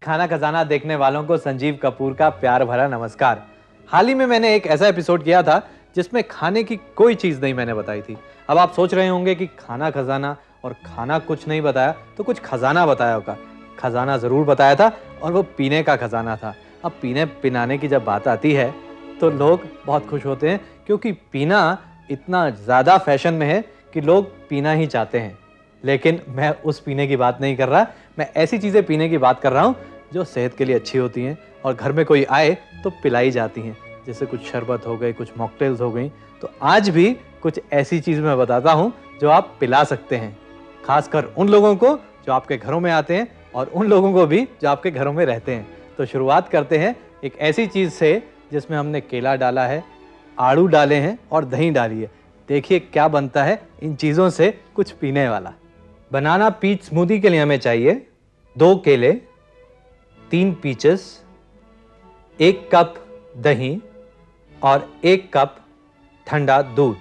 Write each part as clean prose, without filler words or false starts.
खाना खजाना देखने वालों को संजीव कपूर का प्यार भरा नमस्कार। हाल ही में मैंने एक ऐसा एपिसोड किया था जिसमें खाने की कोई चीज नहीं मैंने बताई थी। अब आप सोच रहे होंगे कि खाना खजाना और खाना कुछ नहीं बताया तो कुछ खजाना बताया होगा। खजाना जरूर बताया था और वो पीने का खजाना था। अब पीने पिनाने की जब बात आती है तो लोग बहुत खुश होते हैं क्योंकि पीना इतना ज्यादा फैशन में है कि लोग पीना ही चाहते हैं। लेकिन मैं उस पीने की बात नहीं कर रहा, मैं ऐसी चीजें पीने की बात कर रहा हूँ जो सेहत के लिए अच्छी होती हैं और घर में कोई आए तो पिलाई जाती हैं, जैसे कुछ शरबत हो गए, कुछ मॉकटेल्स हो गई। तो आज भी कुछ ऐसी चीज मैं बताता हूँ जो आप पिला सकते हैं, खासकर उन लोगों को जो आपके घरों में आते हैं और उन लोगों को भी जो आपके घरों में रहते हैं। तो शुरुआत करते हैं एक ऐसी चीज से जिसमें हमने केला डाला है, आड़ू डाले हैं और दही डाली है। देखिए क्या बनता है इन चीजों से कुछ पीने वाला। बनाना पीच स्मूदी के लिए हमें चाहिए 2 केले, 3 पीचेस, 1 कप दही और 1 कप ठंडा दूध।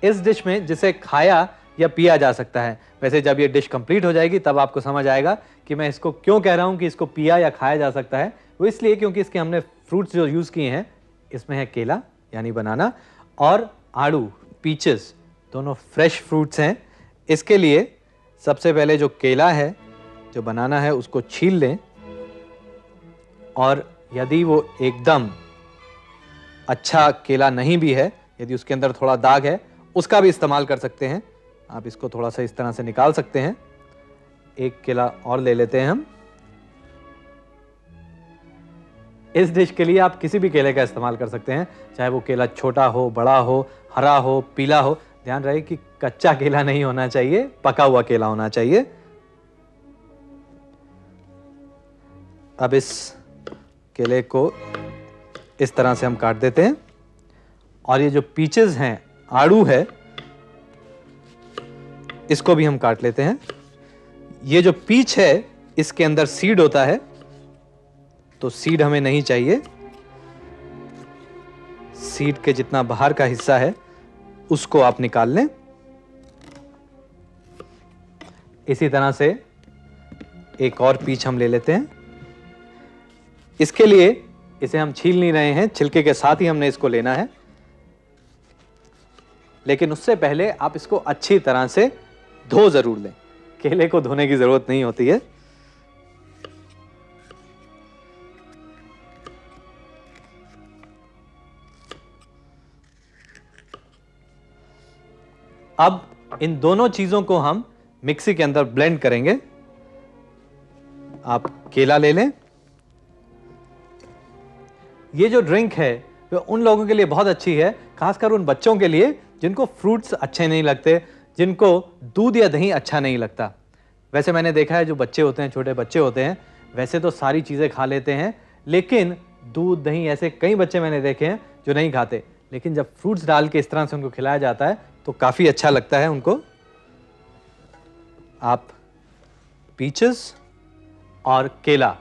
इस डिश में जिसे खाया या पिया जा सकता है। वैसे जब ये डिश कंप्लीट हो जाएगी तब आपको समझ आएगा कि मैं इसको क्यों कह रहा हूं कि इसको पिया या खाया जा सकता है। वो इसलिए क्योंकि इसके हमने फ्रूट्स जो यूज किए हैं, इसमें है केला यानी बनाना और आड़ू पीचेस, दोनों फ्रेश फ्रूट्स हैं। इसके लिए सबसे पहले जो केला है, जो बनाना है, उसको छील लें और यदि वो एकदम अच्छा केला नहीं भी है, यदि उसके अंदर थोड़ा दाग है, उसका भी इस्तेमाल कर सकते हैं। आप इसको थोड़ा सा इस तरह से निकाल सकते हैं। एक केला और ले लेते हैं हम। इस डिश के लिए आप किसी भी केले का इस्तेमाल कर सकते हैं, चाहे वो केला छोटा हो, बड़ा हो, हरा हो, पीला हो। ध्यान रहे कि कच्चा केला नहीं होना चाहिए, पका हुआ केला होना चाहिए। अब इस केले को इस तरह से हम काट देते हैं और ये जो पीचेस हैं, आड़ू है, इसको भी हम काट लेते हैं। ये जो पीच है इसके अंदर सीड होता है, तो सीड हमें नहीं चाहिए। सीड के जितना बाहर का हिस्सा है उसको आप निकाल लें। इसी तरह से एक और पीच हम ले लेते हैं। इसके लिए इसे हम छील नहीं रहे हैं, छिलके के साथ ही हमने इसको लेना है। लेकिन उससे पहले आप इसको अच्छी तरह से धो जरूर लें। केले को धोने की जरूरत नहीं होती है। अब इन दोनों चीजों को हम मिक्सी के अंदर ब्लेंड करेंगे। आप केला ले लें। ये जो ड्रिंक है वो उन लोगों के लिए बहुत अच्छी है, खासकर उन बच्चों के लिए जिनको फ्रूट्स अच्छे नहीं लगते, जिनको दूध या दही अच्छा नहीं लगता। वैसे मैंने देखा है जो बच्चे होते हैं, छोटे बच्चे होते हैं, वैसे तो सारी चीजें खा लेते हैं, लेकिन दूध दही ऐसे कई बच्चे मैंने देखे हैं जो नहीं खाते। लेकिन जब फ्रूट्स डाल के इस तरह से उनको खिलाया जाता है तो काफी अच्छा लगता है उनको। आप पीचेस और केला,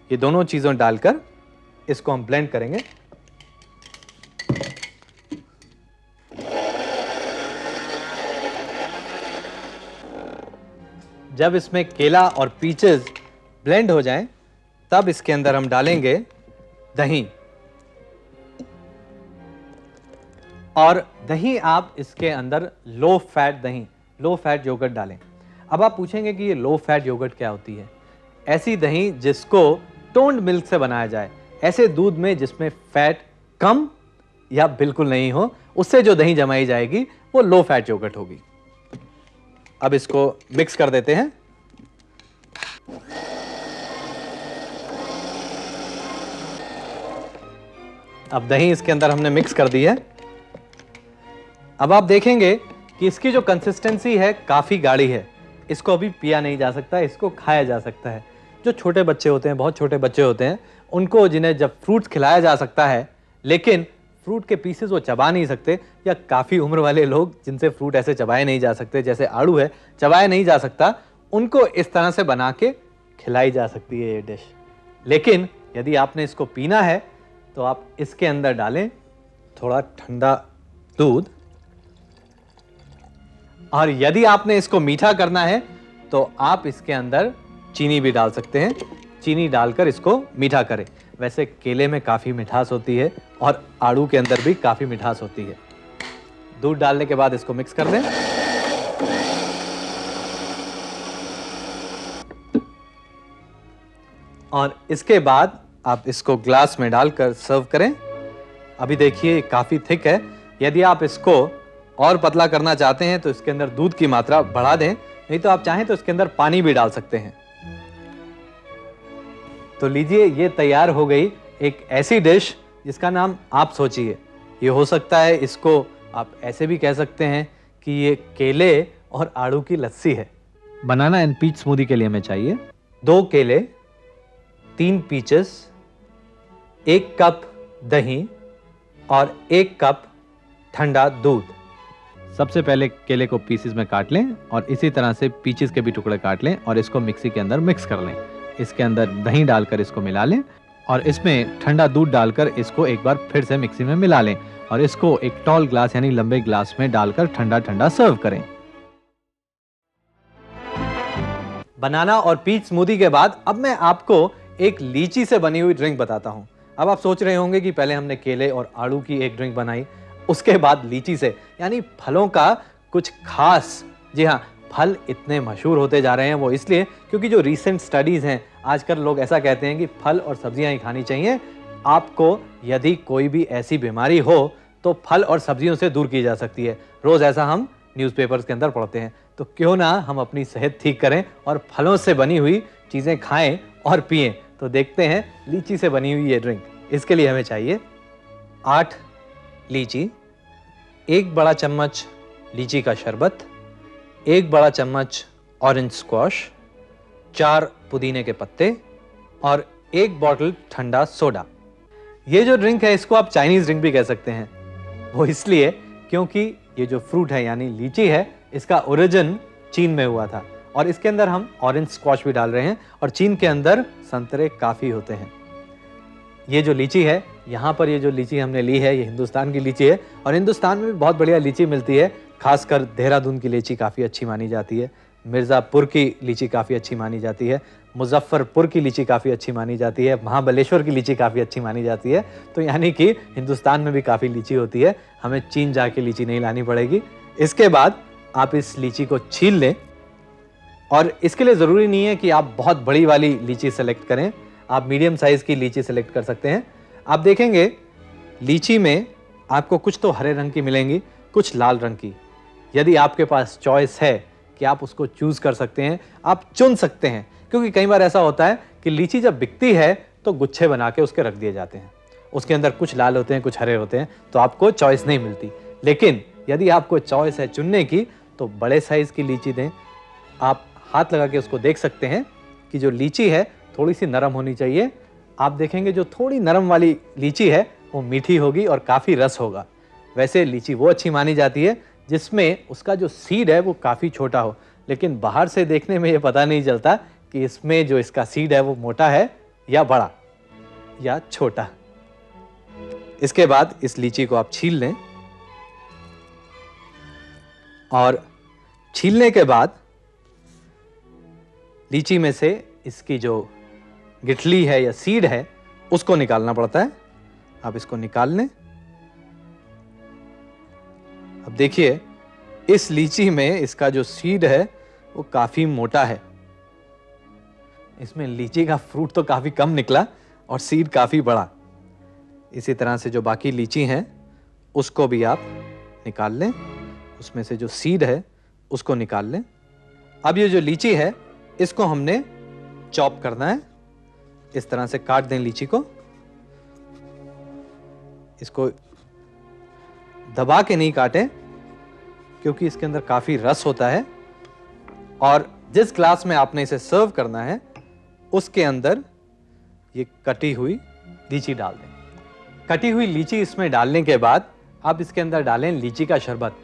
ये दोनों चीजों डालकर इसको हम ब्लेंड करेंगे। जब इसमें केला और पीचेस ब्लेंड हो जाएं, तब इसके अंदर हम डालेंगे दही। और दही आप इसके अंदर लो फैट दही, लो फैट योगर्ट डालें। अब आप पूछेंगे कि ये लो फैट योगर्ट क्या होती है? ऐसी दही जिसको टोन्ड मिल्क से बनाया जाए, ऐसे दूध में जिसमें फैट कम या बिल्कुल नहीं हो, उससे जो दही जमाई जाएगी वो लो फैट योगर्ट होगी। अब इसको मिक्स कर देते हैं। अब दही इसके अंदर हमने मिक्स कर दी है। अब आप देखेंगे कि इसकी जो कंसिस्टेंसी है काफी गाढ़ी है। इसको अभी पिया नहीं जा सकता, इसको खाया जा सकता है। जो छोटे बच्चे होते हैं, बहुत छोटे बच्चे होते हैं, उनको जिन्हें जब फ्रूट्स खिलाया जा सकता है लेकिन फ्रूट के पीसेस वो चबा नहीं सकते, या काफी उम्र वाले लोग जिनसे फ्रूट ऐसे चबाए नहीं जा सकते, जैसे आड़ू है चबाया नहीं जा सकता, उनको इस तरह से बना के खिलाई जा सकती है ये डिश। लेकिन यदि आपने इसको पीना है तो आप इसके अंदर डालें थोड़ा ठंडा दूध, और यदि आपने इसको मीठा करना है तो आप इसके अंदर चीनी भी डाल सकते हैं। चीनी डालकर इसको मीठा करें। वैसे केले में काफ़ी मिठास होती है और आड़ू के अंदर भी काफ़ी मिठास होती है। दूध डालने के बाद इसको मिक्स कर दें। और इसके बाद आप इसको ग्लास में डालकर सर्व करें। अभी देखिए काफ़ी थिक है। यदि आप इसको और पतला करना चाहते हैं तो इसके अंदर दूध की मात्रा बढ़ा दें, नहीं तो आप चाहें तो इसके अंदर पानी भी डाल सकते हैं। तो लीजिए, ये तैयार हो गई एक ऐसी डिश जिसका नाम आप सोचिए। ये हो सकता है, इसको आप ऐसे भी कह सकते हैं कि ये केले और आड़ू की लस्सी है। बनाना एंड पीच स्मूदी के लिए हमें चाहिए 2 केले, 3 पीचेस, 1 कप दही और 1 कप ठंडा दूध। सबसे पहले केले को पीसेस में काट लें और इसी तरह से पीचेस के भी टुकड़े काट लें और इसको मिक्सी के अंदर मिक्स कर लें। इसके अंदर दही डालकर इसको मिला लें और इसमें ठंडा दूध डालकर इसको एक बार फिर से मिक्सी में मिला लें और इसको एक टॉल ग्लास यानी लंबे ग्लास में डालकर ठंडा ठंडा सर्व करें। बनाना और पीच स्मूदी के बाद अब मैं आपको एक लीची से बनी हुई ड्रिंक बताता हूं। अब आप सोच रहे होंगे कि पहले हमने केले और आड़ू की एक ड्रिंक बनाई, उसके बाद लीची से, यानी फलों का कुछ खास। जी हाँ, फल इतने मशहूर होते जा रहे हैं वो इसलिए क्योंकि जो रीसेंट स्टडीज हैं, आजकल लोग ऐसा कहते हैं कि फल और सब्जियां ही खानी चाहिए। आपको यदि कोई भी ऐसी बीमारी हो तो फल और सब्जियों से दूर की जा सकती है। रोज ऐसा हम न्यूज़पेपर्स के अंदर पढ़ते हैं। तो क्यों ना हम अपनी सेहत ठीक करें और फलों से बनी हुई चीजें खाएं और पिएं। तो देखते हैं लीची से बनी हुई ये ड्रिंक। इसके लिए हमें चाहिए 8 लीची, 1 बड़ा चम्मच लीची का शरबत, 1 बड़ा चम्मच ऑरेंज स्क्वॉश, 4 पुदीने के पत्ते और 1 बॉटल ठंडा सोडा। ये जो ड्रिंक है इसको आप चाइनीज ड्रिंक भी कह सकते हैं। वो इसलिए क्योंकि ये जो फ्रूट है यानी लीची है, इसका ओरिजिन चीन में हुआ था और इसके अंदर हम ऑरेंज स्क्वॉश भी डाल रहे हैं और चीन के अंदर संतरे काफ़ी होते हैं। ये जो लीची है, यहाँ पर ये जो लीची हमने ली है, ये हिंदुस्तान की लीची है और हिंदुस्तान में भी बहुत बढ़िया लीची मिलती है। खासकर देहरादून की लीची काफ़ी अच्छी मानी जाती है, मिर्ज़ापुर की लीची काफ़ी अच्छी मानी जाती है, मुजफ्फरपुर की लीची काफ़ी अच्छी मानी जाती है, महाबलेश्वर की लीची काफ़ी अच्छी मानी जाती है। तो यानी कि हिंदुस्तान में भी काफ़ी लीची होती है, हमें चीन जाके लीची नहीं लानी पड़ेगी। इसके बाद आप इस लीची को छील लें और इसके लिए ज़रूरी नहीं है कि आप बहुत बड़ी वाली लीची सेलेक्ट करें, आप मीडियम साइज़ की लीची सेलेक्ट कर सकते हैं। आप देखेंगे लीची में आपको कुछ तो हरे रंग की मिलेंगी, कुछ लाल रंग की। यदि आपके पास चॉइस है कि आप उसको चूज़ कर सकते हैं, आप चुन सकते हैं, क्योंकि कई बार ऐसा होता है कि लीची जब बिकती है तो गुच्छे बना के उसके रख दिए जाते हैं। उसके अंदर कुछ लाल होते हैं, कुछ हरे होते हैं, तो आपको चॉइस नहीं मिलती। लेकिन यदि आपको चॉइस है चुनने की तो बड़े साइज़ की लीची दें। आप हाथ लगा के उसको देख सकते हैं कि जो लीची है थोड़ी सी नरम होनी चाहिए। आप देखेंगे जो थोड़ी नरम वाली लीची है वो मीठी होगी और काफ़ी रस होगा। वैसे लीची वो अच्छी मानी जाती है जिसमें उसका जो सीड है वो काफ़ी छोटा हो, लेकिन बाहर से देखने में ये पता नहीं चलता कि इसमें जो इसका सीड है वो मोटा है या बड़ा या छोटा। इसके बाद इस लीची को आप छील लें और छीलने के बाद लीची में से इसकी जो गिठली है या सीड है उसको निकालना पड़ता है। आप इसको निकाल लें। अब देखिए इस लीची में इसका जो सीड है वो काफ़ी मोटा है। इसमें लीची का फ्रूट तो काफ़ी कम निकला और सीड काफ़ी बड़ा। इसी तरह से जो बाकी लीची हैं उसको भी आप निकाल लें, उसमें से जो सीड है उसको निकाल लें। अब ये जो लीची है इसको हमने चॉप करना है। इस तरह से काट दें लीची को। इसको दबा के नहीं काटें क्योंकि इसके अंदर काफ़ी रस होता है। और जिस ग्लास में आपने इसे सर्व करना है उसके अंदर ये कटी हुई लीची डाल दें। कटी हुई लीची इसमें डालने के बाद आप इसके अंदर डालें लीची का शरबत।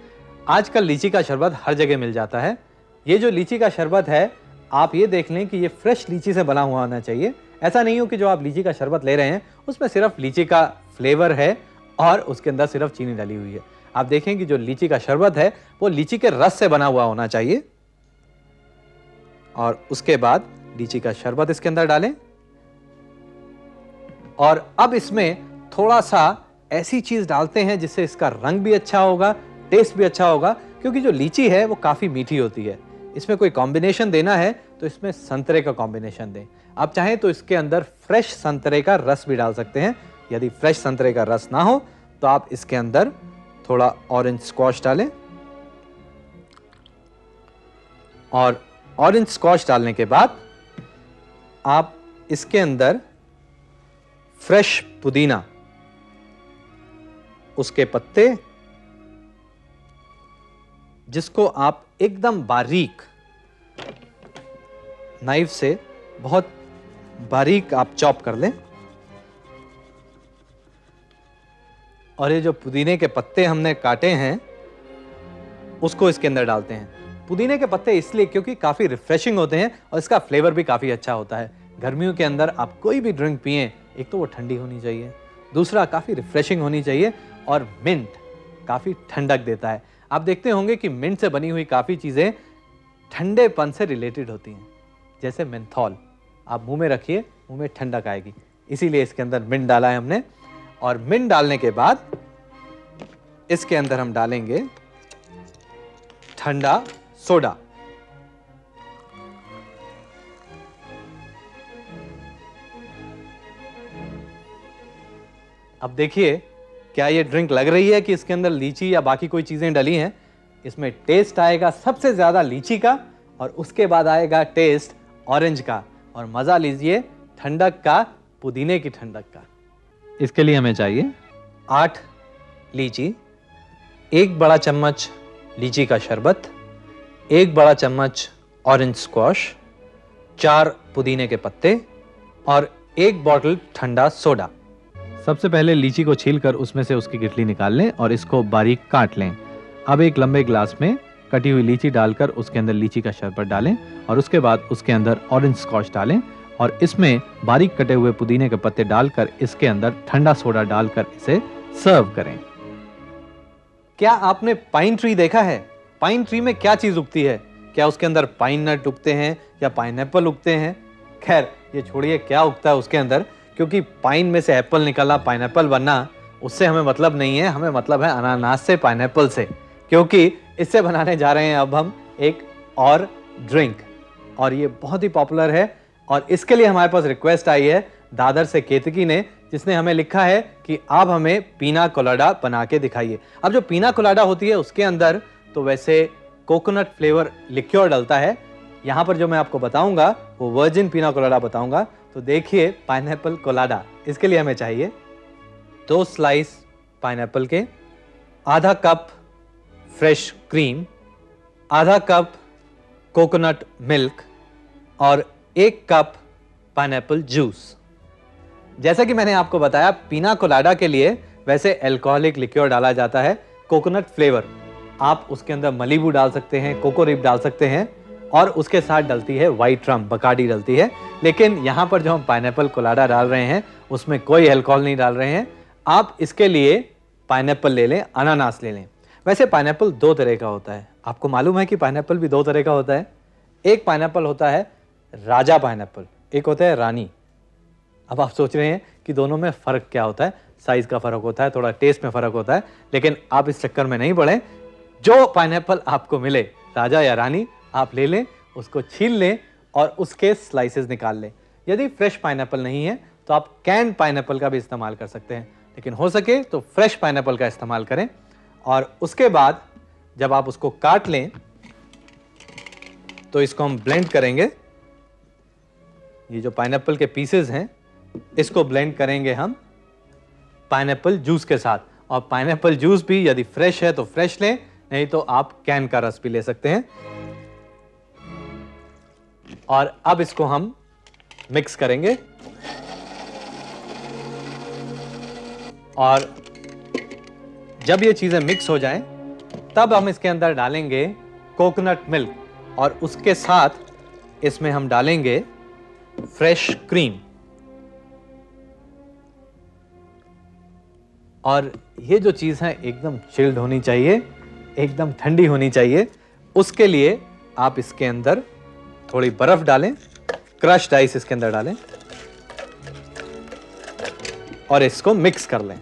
आजकल लीची का शरबत हर जगह मिल जाता है। ये जो लीची का शरबत है आप ये देख लें कि ये फ्रेश लीची से बना हुआ होना चाहिए। ऐसा नहीं हो कि जो आप लीची का शरबत ले रहे हैं उसमें सिर्फ लीची का फ्लेवर है और उसके अंदर सिर्फ चीनी डाली हुई है। आप देखें कि जो लीची का शरबत है वो लीची के रस से बना हुआ होना चाहिए। और उसके बाद लीची का शरबत इसके अंदर डालें और अब इसमें थोड़ा सा ऐसी चीज डालते हैं जिससे इसका रंग भी अच्छा होगा, टेस्ट भी अच्छा होगा, क्योंकि जो लीची है वो काफी मीठी होती है। इसमें कोई कॉम्बिनेशन देना है तो इसमें संतरे का कॉम्बिनेशन दें। आप चाहें तो इसके अंदर फ्रेश संतरे का रस भी डाल सकते हैं। यदि फ्रेश संतरे का रस ना हो तो आप इसके अंदर थोड़ा ऑरेंज स्क्वॉश डालें, और ऑरेंज स्क्वॉश डालने के बाद आप इसके अंदर फ्रेश पुदीना, उसके पत्ते, जिसको आप एकदम बारीक नाइफ से बहुत बारीक आप चॉप कर लें, और ये जो पुदीने के पत्ते हमने काटे हैं उसको इसके अंदर डालते हैं। पुदीने के पत्ते इसलिए क्योंकि काफी रिफ्रेशिंग होते हैं और इसका फ्लेवर भी काफी अच्छा होता है। गर्मियों के अंदर आप कोई भी ड्रिंक पिएं, एक तो वो ठंडी होनी चाहिए, दूसरा काफी रिफ्रेशिंग होनी चाहिए, और मिंट काफी ठंडक देता है। आप देखते होंगे कि मिंट से बनी हुई काफी चीजें ठंडेपन से रिलेटेड होती हैं, जैसे मेंथॉल। आप मुंह में रखिए, मुंह में ठंडक आएगी, इसीलिए इसके अंदर मिंट डाला है हमने। और मिंट डालने के बाद इसके अंदर हम डालेंगे ठंडा सोडा। अब देखिए, क्या ये ड्रिंक लग रही है कि इसके अंदर लीची या बाकी कोई चीजें डली हैं? इसमें टेस्ट आएगा सबसे ज्यादा लीची का, और उसके बाद आएगा टेस्ट ऑरेंज का, और मजा लीजिए ठंडक का, पुदीने की ठंडक का। इसके लिए हमें चाहिए 8 लीची, 1 बड़ा चम्मच लीची का शरबत, 1 बड़ा चम्मच ऑरेंज स्क्वॉश, 4 पुदीने के पत्ते, और 1 बॉटल ठंडा सोडा। सबसे पहले लीची को छीलकर उसमें से उसकी गिठली निकाल लें और इसको बारीक काट लें। अब एक लंबे ग्लास में कटी हुई लीची डालकर उसके अंदर लीची का शरबत डालें, और उसके बाद उसके अंदर ऑरेंज स्कॉच डालें, और इसमें बारीक कटे हुए पुदीने के पत्ते डालकर इसके अंदर ठंडा सोडा डालकर इसे सर्व करें। क्या आपने पाइन ट्री देखा है? पाइन ट्री में क्या चीज उगती है? क्या उसके अंदर पाइन नट उगते हैं या पाइनएप्पल उगते हैं? खैर, ये छोड़िए क्या उगता है उसके अंदर, क्योंकि पाइन में से एप्पल निकलना, पाइनएप्पल बनना, उससे हमें मतलब नहीं है। हमें मतलब है अनानास से, पाइनएप्पल से, क्योंकि इससे बनाने जा रहे हैं अब हम एक और ड्रिंक, और ये बहुत ही पॉपुलर है। और इसके लिए हमारे पास रिक्वेस्ट आई है दादर से केतकी ने, जिसने हमें लिखा है कि आप हमें पीना कोलाडा बना के दिखाइए। अब जो पीना कोलाडा होती है उसके अंदर तो वैसे कोकोनट फ्लेवर लिक्योर डलता है। यहाँ पर जो मैं आपको बताऊंगा वो वर्जिन पीना कोलाडा बताऊंगा। तो देखिए, पाइनएप्पल कोलाडा, इसके लिए हमें चाहिए 2 स्लाइस पाइनएप्पल के, आधा कप फ्रेश क्रीम, आधा कप कोकोनट मिल्क, और 1 कप पाइनएप्पल जूस। जैसा कि मैंने आपको बताया, पीना कोलाडा के लिए वैसे अल्कोहलिक लिक्योर डाला जाता है, कोकोनट फ्लेवर। आप उसके अंदर मलीबू डाल सकते हैं, कोको रिप डाल सकते हैं, और उसके साथ डलती है व्हाइट रम, बकाडी डलती है। लेकिन यहाँ पर जो हम पाइनएप्पल कोलाडा डाल रहे हैं उसमें कोई अल्कोहल नहीं डाल रहे हैं। आप इसके लिए पाइनएप्पल ले लें, अनानास ले लें। वैसे पाइनएप्पल 2 तरह का होता है। आपको मालूम है कि पाइनएप्पल भी 2 तरह का होता है? एक पाइनएप्पल होता है राजा पाइनएप्पल, एक होता है रानी। अब आप सोच रहे हैं कि दोनों में फर्क क्या होता है? साइज का फर्क होता है, थोड़ा टेस्ट में फर्क होता है, लेकिन आप इस चक्कर में नहीं पड़े। जो पाइनएप्पल आपको मिले, राजा या रानी, आप ले लें, उसको छील लें और उसके स्लाइसेस निकाल लें। यदि फ्रेश पाइनएप्पल नहीं है तो आप कैन पाइनएप्पल का भी इस्तेमाल कर सकते हैं, लेकिन हो सके तो फ्रेश पाइनएप्पल का इस्तेमाल करें। और उसके बाद जब आप उसको काट लें तो इसको हम ब्लेंड करेंगे। ये जो पाइनएप्पल के पीसेस हैं इसको ब्लेंड करेंगे हम पाइनएप्पल जूस के साथ। और पाइनएप्पल जूस भी यदि फ्रेश है तो फ्रेश लें, नहीं तो आप कैन का रस भी ले सकते हैं। और अब इसको हम मिक्स करेंगे, और जब ये चीजें मिक्स हो जाएं तब हम इसके अंदर डालेंगे कोकोनट मिल्क, और उसके साथ इसमें हम डालेंगे फ्रेश क्रीम। और ये जो चीज है एकदम चिल्ड होनी चाहिए, एकदम ठंडी होनी चाहिए। उसके लिए आप इसके अंदर थोड़ी बर्फ डालें, क्रश्ड आइस इसके अंदर डालें, और इसको मिक्स कर लें।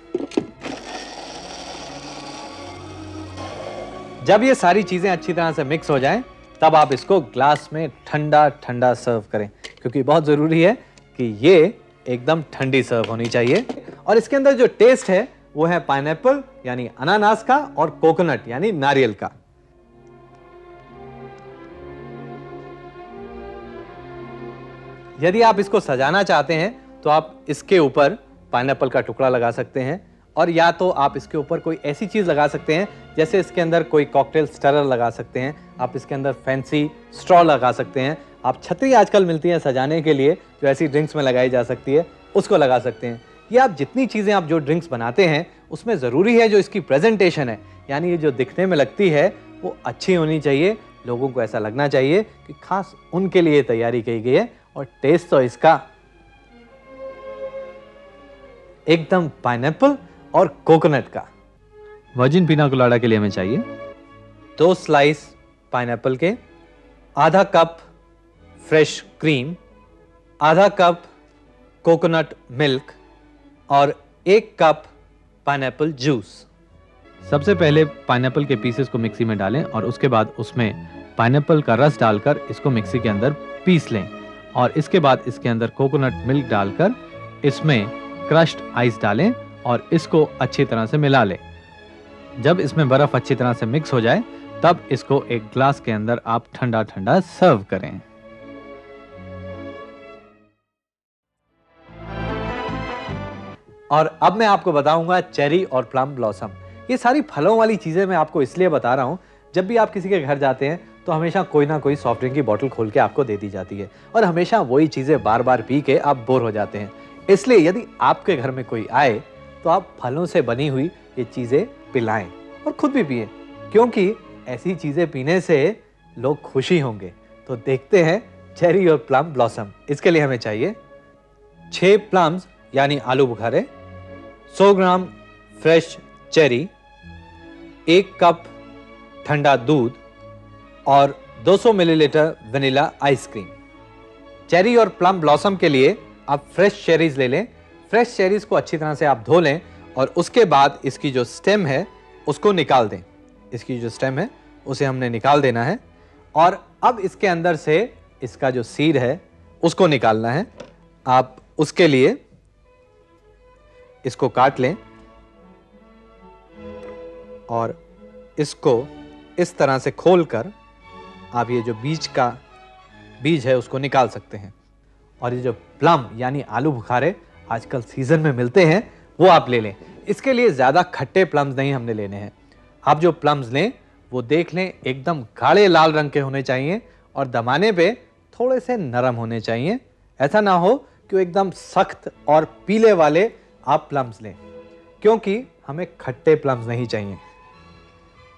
जब ये सारी चीजें अच्छी तरह से मिक्स हो जाएं, तब आप इसको ग्लास में ठंडा ठंडा सर्व करें, क्योंकि बहुत जरूरी है कि ये एकदम ठंडी सर्व होनी चाहिए। और इसके अंदर जो टेस्ट है वो है पाइनएप्पल यानी अनानास का और कोकोनट यानी नारियल का। यदि आप इसको सजाना चाहते हैं तो आप इसके ऊपर पाइनएप्पल का टुकड़ा लगा सकते हैं, और या तो आप इसके ऊपर कोई ऐसी चीज लगा सकते हैं, जैसे इसके अंदर कोई कॉकटेल स्टरर लगा सकते हैं, आप इसके अंदर फैंसी स्ट्रॉ लगा सकते हैं, आप छतरी आजकल मिलती है सजाने के लिए जो ऐसी ड्रिंक्स में लगाई जा सकती है, उसको लगा सकते हैं। ये आप जितनी चीजें आप जो ड्रिंक्स बनाते हैं उसमें जरूरी है जो इसकी प्रेजेंटेशन है, यानी ये जो दिखने में लगती है वो अच्छी होनी चाहिए। लोगों को ऐसा लगना चाहिए कि खास उनके लिए तैयारी की गई है, और टेस्ट तो इसका एकदम पाइनएप्पल और कोकोनट का। वर्जिन पिना कोलाडा के लिए हमें चाहिए 2 स्लाइस पाइनएप्पल के, आधा कप फ्रेश क्रीम, आधा कप कोकोनट मिल्क और 1 कप पाइनएप्पल जूस। सबसे पहले पाइनएप्पल के पीसेस को मिक्सी में डालें और उसके बाद उसमें पाइनएप्पल का रस डालकर इसको मिक्सी के अंदर पीस लें, और इसके बाद इसके अंदर कोकोनट मिल्क डालकर इसमें क्रश्ड आइस डालें और इसको अच्छी तरह से मिला लें। जब इसमें बर्फ अच्छी तरह से मिक्स हो जाए तब इसको एक ग्लास के अंदर आप ठंडा ठंडा सर्व करें। और अब मैं आपको बताऊंगा चेरी और प्लम ब्लॉसम। ये सारी फलों वाली चीजें मैं आपको इसलिए बता रहा हूं, जब भी आप किसी के घर जाते हैं तो हमेशा कोई ना कोई सॉफ्ट ड्रिंक की बोतल खोल के आपको दे दी जाती है, और हमेशा वही चीजें बार बार पी के आप बोर हो जाते हैं। इसलिए यदि आपके घर में कोई आए तो आप फलों से बनी हुई ये चीजें पिलाएं और खुद भी पिए, क्योंकि ऐसी चीजें पीने से लोग खुशी होंगे। तो देखते हैं चेरी और प्लम ब्लॉसम। इसके लिए हमें चाहिए 6 प्लम्स यानी आलू बुखारे, 100 ग्राम फ्रेश चेरी, 1 कप ठंडा दूध और 200 मिलीलीटर वनीला आइसक्रीम। चेरी और प्लम ब्लॉसम के लिए आप फ्रेश चेरीज ले लें। फ्रेश चेरीज को अच्छी तरह से आप धो लें और उसके बाद इसकी जो स्टेम है उसको निकाल दें। इसकी जो स्टेम है उसे हमने निकाल देना है, और अब इसके अंदर से इसका जो सीड है उसको निकालना है। आप उसके लिए इसको काट लें और इसको इस तरह से खोलकर आप ये जो बीज है उसको निकाल सकते हैं। और ये जो प्लम यानी आलू बुखारे आजकल सीजन में मिलते हैं वो आप ले लें। इसके लिए ज़्यादा खट्टे प्लम्स नहीं हमने लेने हैं। आप जो प्लम्स लें वो देख लें एकदम गाढ़े लाल रंग के होने चाहिए, और दबाने पे थोड़े से नरम होने चाहिए। ऐसा ना हो कि वो एकदम सख्त और पीले वाले आप प्लम्स लें, क्योंकि हमें खट्टे प्लम्स नहीं चाहिए।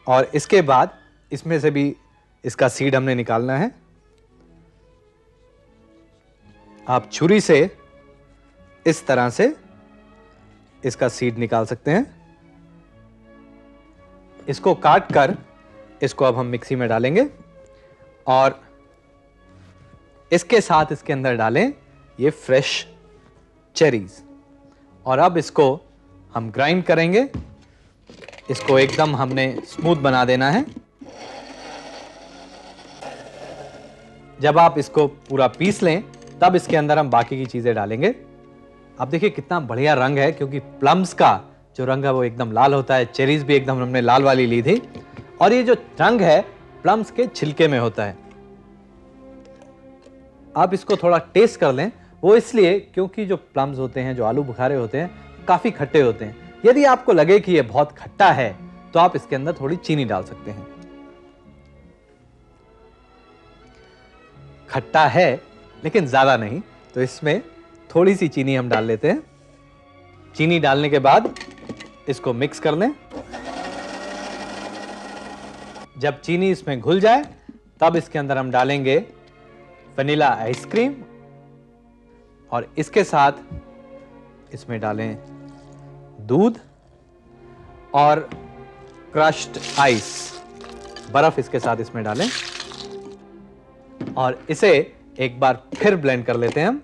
और इसके बाद इसमें से भी इसका सीड हमने निकालना है। आप छुरी से इस तरह से इसका सीड निकाल सकते हैं। इसको काट कर इसको अब हम मिक्सी में डालेंगे, और इसके साथ इसके अंदर डालें ये फ्रेश चेरीज, और अब इसको हम ग्राइंड करेंगे। इसको एकदम हमने स्मूथ बना देना है। जब आप इसको पूरा पीस लें तब इसके अंदर हम बाकी की चीजें डालेंगे। आप देखिए कितना बढ़िया रंग है, क्योंकि प्लम्स का जो रंग है वो एकदम लाल होता है। चेरीज भी एकदम हमने लाल वाली ली थी, और ये जो रंग है प्लम्स के छिलके में होता है। आप इसको थोड़ा टेस्ट कर लें, वो इसलिए क्योंकि जो प्लम्स होते हैं, जो आलू बुखारे होते हैं, काफी खट्टे होते हैं। यदि आपको लगे कि ये बहुत खट्टा है तो आप इसके अंदर थोड़ी चीनी डाल सकते हैं। खट्टा है लेकिन ज्यादा नहीं, तो इसमें थोड़ी सी चीनी हम डाल लेते हैं। चीनी डालने के बाद इसको मिक्स कर लें। जब चीनी इसमें घुल जाए तब इसके अंदर हम डालेंगे वनीला आइसक्रीम, और इसके साथ इसमें डालें दूध और क्रश्ड आइस, बर्फ इसके साथ इसमें डालें, और इसे एक बार फिर ब्लेंड कर लेते हैं हम।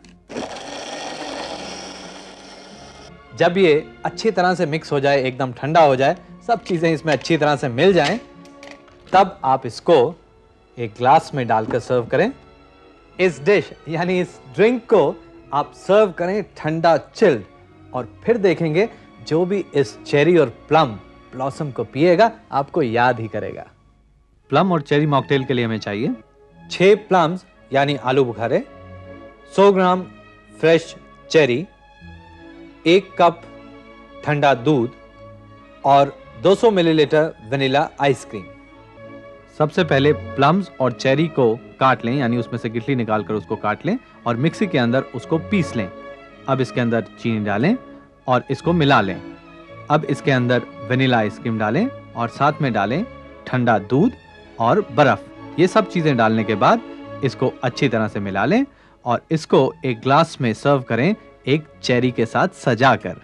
जब ये अच्छी तरह से मिक्स हो जाए, एकदम ठंडा हो जाए, सब चीज़ें इसमें अच्छी तरह से मिल जाएं, तब आप इसको एक ग्लास में डालकर सर्व करें। इस डिश यानी इस ड्रिंक को आप सर्व करें ठंडा चिल्ड, और फिर देखेंगे जो भी इस चेरी और प्लम ब्लॉसम को पिएगा आपको याद ही करेगा। प्लम और चेरी मॉकटेल के लिए हमें चाहिए 6 प्लम्स यानी आलू बुखारे, 100 ग्राम फ्रेश चेरी, 1 कप ठंडा दूध और 200 मिलीलीटर वनीला आइसक्रीम। सबसे पहले प्लम्स और चेरी को काट लें, यानी उसमें से गिटली निकालकर उसको काट लें और मिक्सी के अंदर उसको पीस लें। अब इसके अंदर चीनी डालें और इसको मिला लें। अब इसके अंदर वनीला आइसक्रीम डालें और साथ में डालें ठंडा दूध और बर्फ। ये सब चीज़ें डालने के बाद इसको अच्छी तरह से मिला लें और इसको एक ग्लास में सर्व करें एक चेरी के साथ सजाकर।